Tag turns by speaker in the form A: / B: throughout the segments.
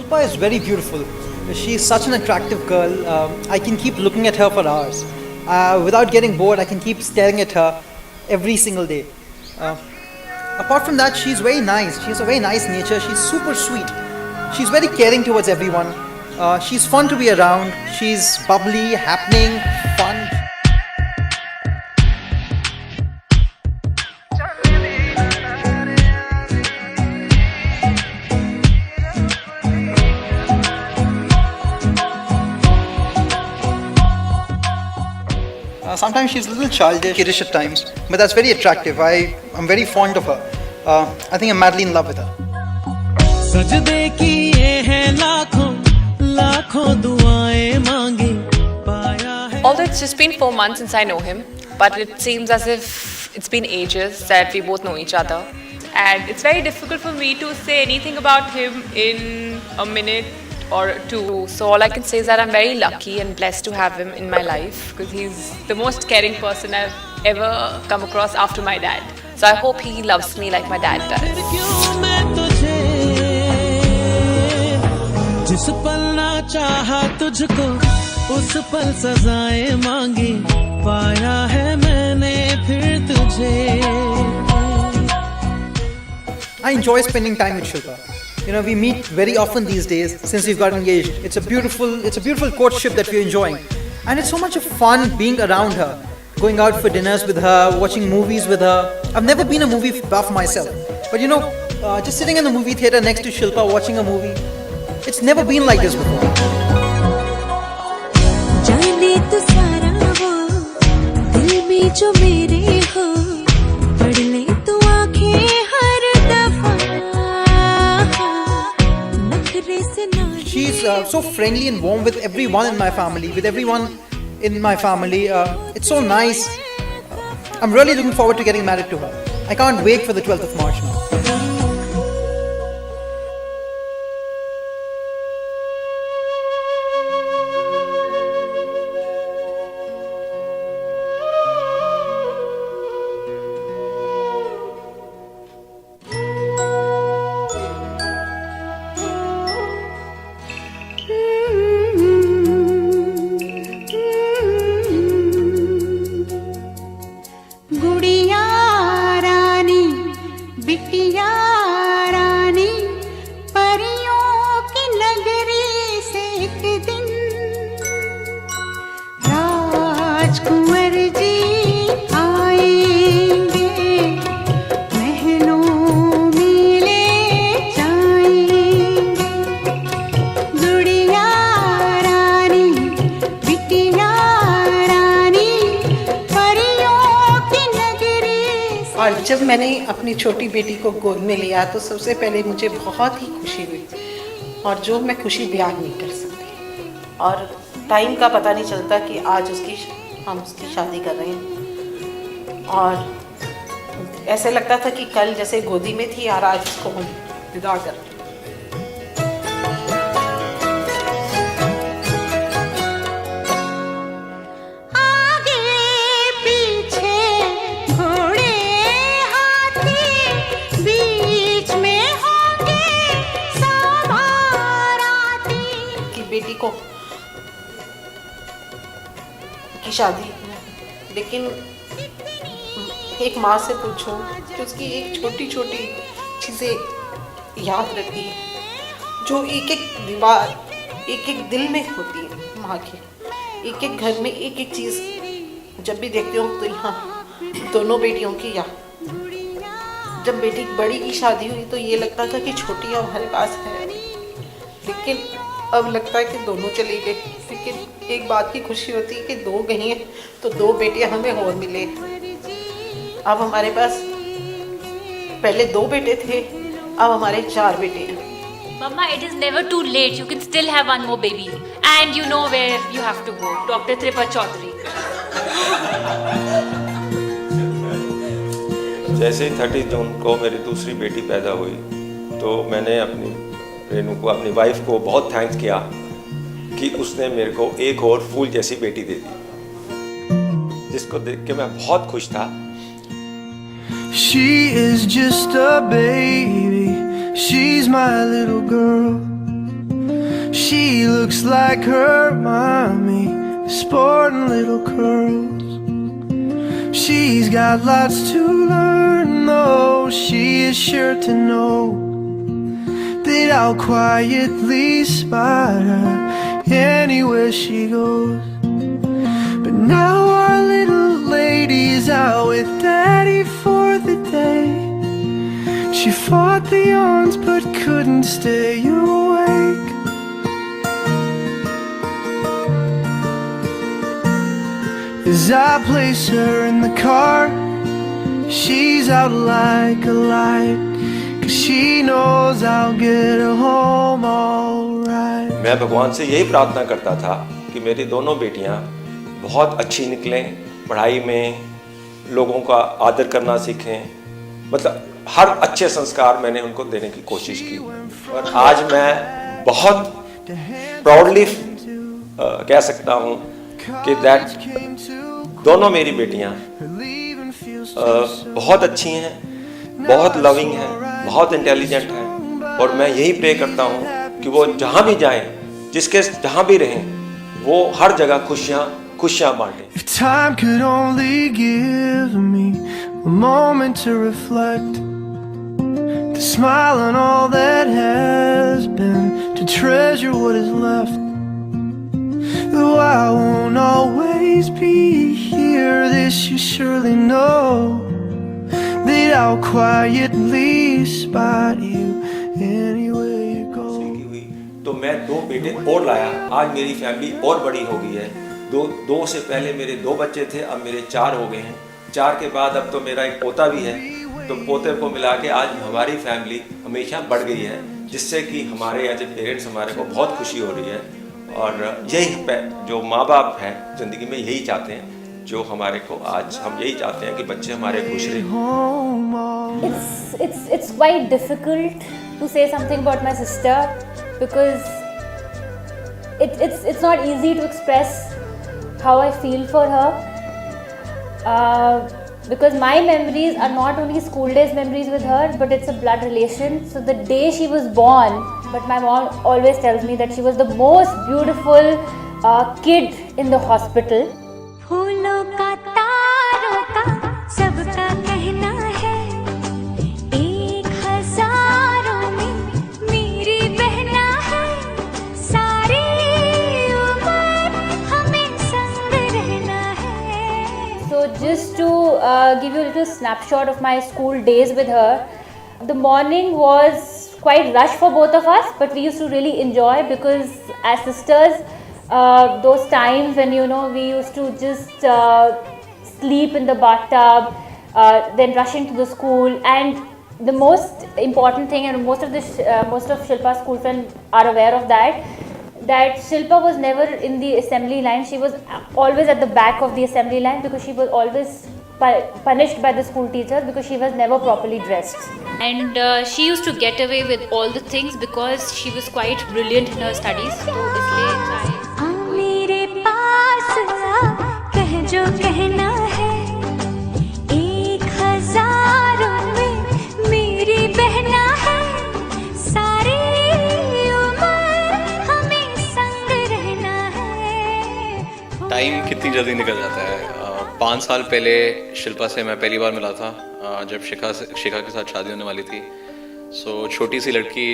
A: Shilpa is very beautiful. She is such an attractive girl. I can keep looking at her for hours. Without getting bored, I can keep staring at her every single day. Apart from that, she's very nice. She has a very nice nature. She's super sweet. She's very caring towards everyone. She's fun to be around. She's bubbly, happening, fun. Sometimes she's a little childish, kiddish at times, but that's very attractive. I'm very fond of her. I think I'm madly in love with her.
B: Although it's just been 4 months since I know him, but it seems as if it's been ages that we both know each other. And it's very difficult for me to say anything about him in a minute or two. So all I can say is that I'm very lucky and blessed to have him in my life because he's the most caring person I've ever come across after my dad. So I hope he loves me like my dad does.
A: I enjoy spending time with Shilpa. You know, we meet very often these days since we've got engaged. It's a beautiful courtship that we're enjoying. And it's so much of fun being around her, going out for dinners with her, watching movies with her. I've never been a movie buff myself. But you know, just sitting in the movie theater next to Shilpa watching a movie, it's never been like this before. She's so friendly and warm with everyone in my family. It's so nice. I'm really looking forward to getting married to her. I can't wait for the 12th of March now.
C: और जब मैंने अपनी छोटी बेटी को गोद में लिया तो सबसे पहले मुझे बहुत ही खुशी हुई और जो मैं खुशी बयान नहीं कर सकती। और टाइम का पता नहीं चलता कि आज हम उसकी शादी कर रहे हैं और ऐसे लगता था कि कल जैसे गोदी में थी और आज उसको हम विदा कर रहे हैं। बेटी को की शादी, लेकिन एक माँ से पूछो कि उसकी एक छोटी छोटी चीज़ें याद रहती है, जो एक एक दीवार एक एक दिल में होती है माँ के, एक एक घर में एक एक चीज़ जब भी देखती हूँ तो यहाँ दोनों बेटियों की याद। जब बेटी बड़ी की शादी हुई तो ये लगता था कि छोटी अब हमारे पास है, लेकिन अब लगता है कि दोनों चली गई। लेकिन एक बात की खुशी होती है कि दो गई हैं तो दो बेटियां हमें और मिले। अब हमारे पास पहले 2 बेटे थे, अब हमारे 4 बेटे हैं।
D: Mama, it is never too late. You can still have one more baby. And you know where you have to go. Dr. Tripa Chaudhary.
E: जैसे 30 जून को मेरी दूसरी बेटी पैदा हुई तो मैंने अपनी रेनू को, अपनी वाइफ को बहुत थैंक्स किया कि उसने मेरे को एक और फूल जैसी बेटी दे दी, जिसको देख के मैं बहुत खुश था।
F: She is just a baby, she's my little girl. She looks like her mommy, sporting little curls. She's got lots to learn, though she is sure to know that I'll quietly spot her anywhere she goes. But now our little lady's out with Daddy for the day. She fought the yawns but couldn't stay awake. As I place her in the car, she's out like a light, 'cause she knows I'll get her home alright.
E: मैं भगवान से यही प्रार्थना करता था कि मेरी दोनों बेटियां बहुत अच्छी निकलें, पढ़ाई में लोगों का आदर करना सीखें, मतलब हर अच्छे संस्कार मैंने उनको देने की कोशिश की। और आज मैं बहुत प्राउडली कह सकता हूँ कि दोनों मेरी बेटियां बहुत अच्छी हैं, बहुत लविंग हैं, बहुत इंटेलिजेंट हैं, और मैं यही प्रे करता हूँ कि वो जहाँ भी जाएं, जिसके जहाँ भी रहें, वो हर जगह खुशियाँ बांटें।
F: If time could only give me a moment to reflect, to smile on all that has been, to treasure what is left. Though I won't always be here, this you surely know, that I'll quietly spot you anywhere you go.
E: तो मैं 2 बेटे और लाया, आज मेरी family और बड़ी हो गई है। दो से पहले मेरे 2 बच्चे थे, अब मेरे 4 हो गए हैं। 4 के बाद अब तो मेरा एक पोता भी है, तो पोते को मिला के आज हमारी फैमिली हमेशा बढ़ गई है, जिससे कि हमारे एज ए पेरेंट्स हमारे को बहुत खुशी हो रही है। और यही जो माँ बाप हैं ज़िंदगी में यही चाहते हैं, जो हमारे को आज हम यही चाहते हैं कि बच्चे हमारे खुश रहें।
D: It's quite difficult to say something about my sister because it's not easy to express how I feel for her, because my memories are not only school days memories with her, but it's a blood relation. So the day she was born, but my mom always tells me that she was the most beautiful kid in the hospital.
G: फूलों का तारों का सबका कहना है, 1000 में मेरी बहना है, सारी उम्र हमें संग रहना है।
D: So just to give you a little snapshot of my school days with her, the morning was quite rush for both of us, but we used to really enjoy, because as sisters, those times when we used to just sleep in the bathtub, then rushing to the school. And the most important thing, and most of Shilpa's school friends are aware of that Shilpa was never in the assembly line. She was always at the back of the assembly line, because she was always punished by the school teachers because she was never properly dressed.
B: And she used to get away with all the things because she was quite brilliant in her studies. So इसलिए
G: मेरे पास आ, कह जो कहना है, 1000 में मेरी बहना है, सारी उम्र हमें संग रहना है।
H: टाइम कितनी जल्दी निकल जाता है। 5 साल पहले शिल्पा से मैं पहली बार मिला था, जब शिखा के साथ शादी होने वाली थी। सो छोटी सी लड़की,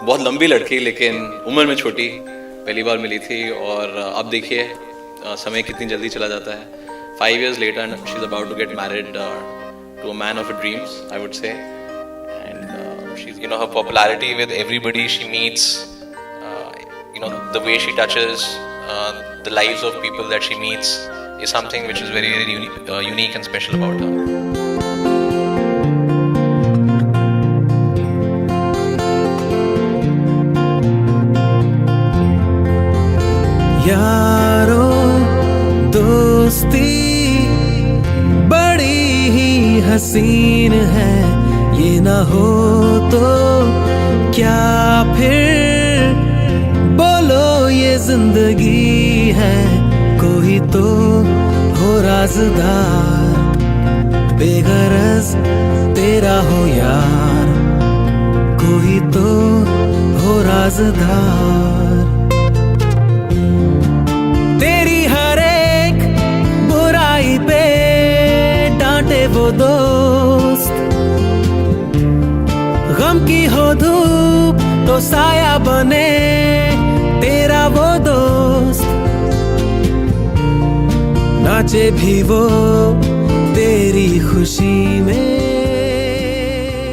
H: बहुत लंबी लड़की लेकिन उम्र में छोटी, पहली बार मिली थी। और अब देखिए समय कितनी जल्दी चला जाता है। 5 years later and she's about to get married to a man of her dreams, I would say. And she's, her popularity with everybody she meets, the way she touches the lives of people that she meets is something which is very, very unique and special about her.
F: यारो दोस्ती बड़ी ही हसीन है, ये ना हो तो क्या फिर बोलो ये जिंदगी है। कोई तो हो राज़दार, बेगरज तेरा हो यार, कोई तो हो राज़दार। राज़दार। तेरी हर एक बुराई पे डांटे वो दोस्त, गम की हो धूप तो साया बने तेरा वो दोस्त, नाचे भी वो तेरी खुशी में।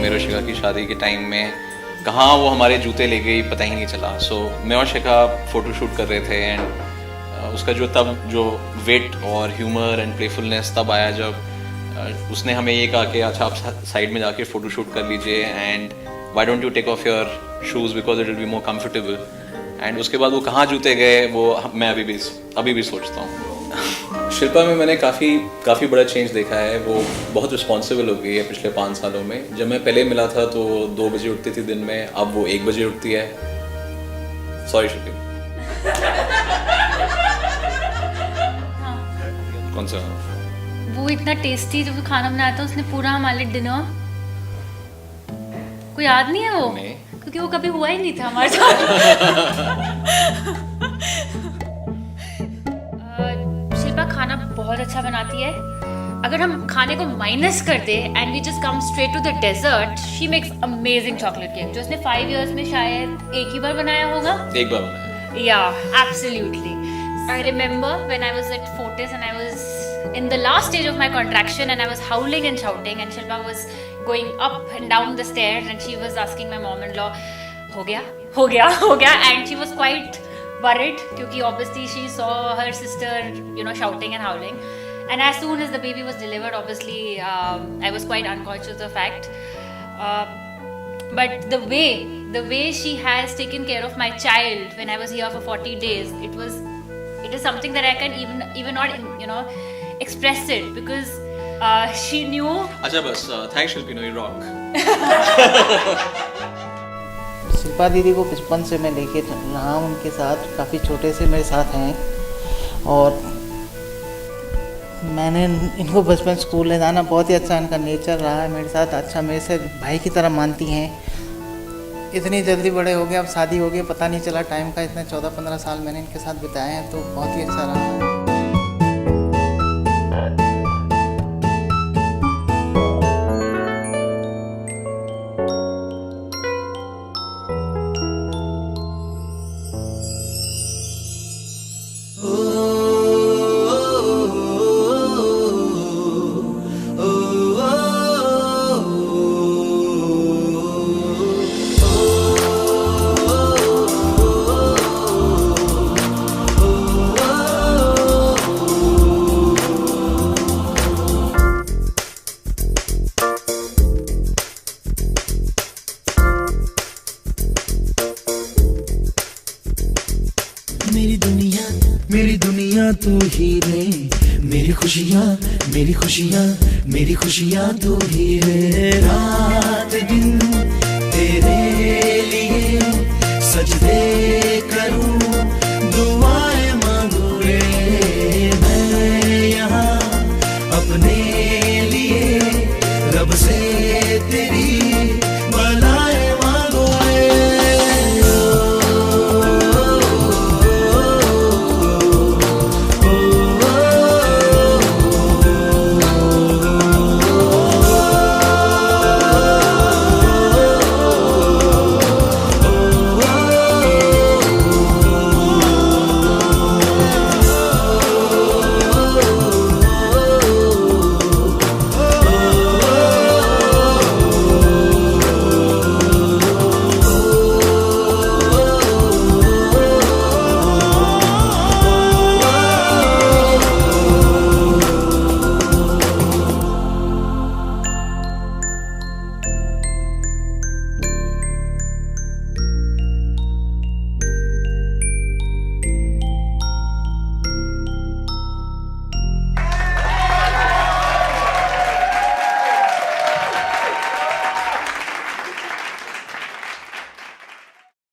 H: मेरे और शिखा की शादी के टाइम में कहाँ वो हमारे जूते ले गई पता ही नहीं चला। सो मैं और शिखा फ़ोटो शूट कर रहे थे एंड उसका जो वेट और ह्यूमर एंड प्लेफुलनेस तब आया जब उसने हमें ये कहा कि अच्छा आप साइड में जाके फ़ोटो शूट कर लीजिए and why don't you take off your shoes because it will be more comfortable. And उसके बाद वो कहाँ जूते गए वो मैं अभी भी सोचता हूँ। शिल्पा में मैंने काफ़ी बड़ा चेंज देखा है। वो बहुत रिस्पॉन्सिबल हो गई है पिछले 5 सालों में। जब मैं पहले मिला था तो 2 बजे उठती थी दिन में, अब वो 1 बजे उठती है। सॉरी शिल्पी। कौन सा?
D: वो इतना टेस्टी जो खाना बनाया था उसने पूरा हमारे लिए डिनर, कोई याद नहीं है वो?
H: नहीं।
D: क्योंकि वो कभी हुआ ही नहीं था हमारे साथ। शिल्पा खाना बहुत अच्छा बनाती है। अगर हम खाने को माइनस कर दे and we just come straight to the dessert, she makes amazing chocolate cake जो उसने 5 इयर्स में शायद एक ही बार बनाया होगा।
H: एक बार बनाया।
D: Yeah, absolutely. I remember when I was at Fortis and I was in the last stage of my contraction and I was howling and shouting and Shilpa was going up and down the stairs and she was asking my mom-in-law, हो गया and she was quite worried क्योंकि obviously she saw her sister, shouting and howling. And as soon as the baby was delivered, obviously I was quite unconscious of the fact. But the way she has taken care of my child when I was here for 40 days, it is something that I can even not express it because she knew.
H: अच्छा बस thanks Shilpi, you rock.
I: Shilpa दीदी को बचपन से मैं लेके रहा हूँ उनके साथ, काफ़ी छोटे से मेरे साथ हैं और मैंने इनको बचपन स्कूल ले जाना बहुत ही अच्छा इनका नेचर रहा है मेरे साथ। अच्छा मेरे से भाई की तरह मानती हैं। इतनी जल्दी बड़े हो गए, अब शादी हो गई, पता नहीं चला टाइम का। इतने 14-15 साल मैंने इनके साथ बिताए हैं तो बहुत ही अच्छा रहा।
F: मेरी दुनिया तू ही रे, मेरी खुशियाँ तू ही रे। रात दिन तेरे लिए सजदे करूं, दुआएं मांगू रे मैं यहाँ अपने लिए, रब से तेरी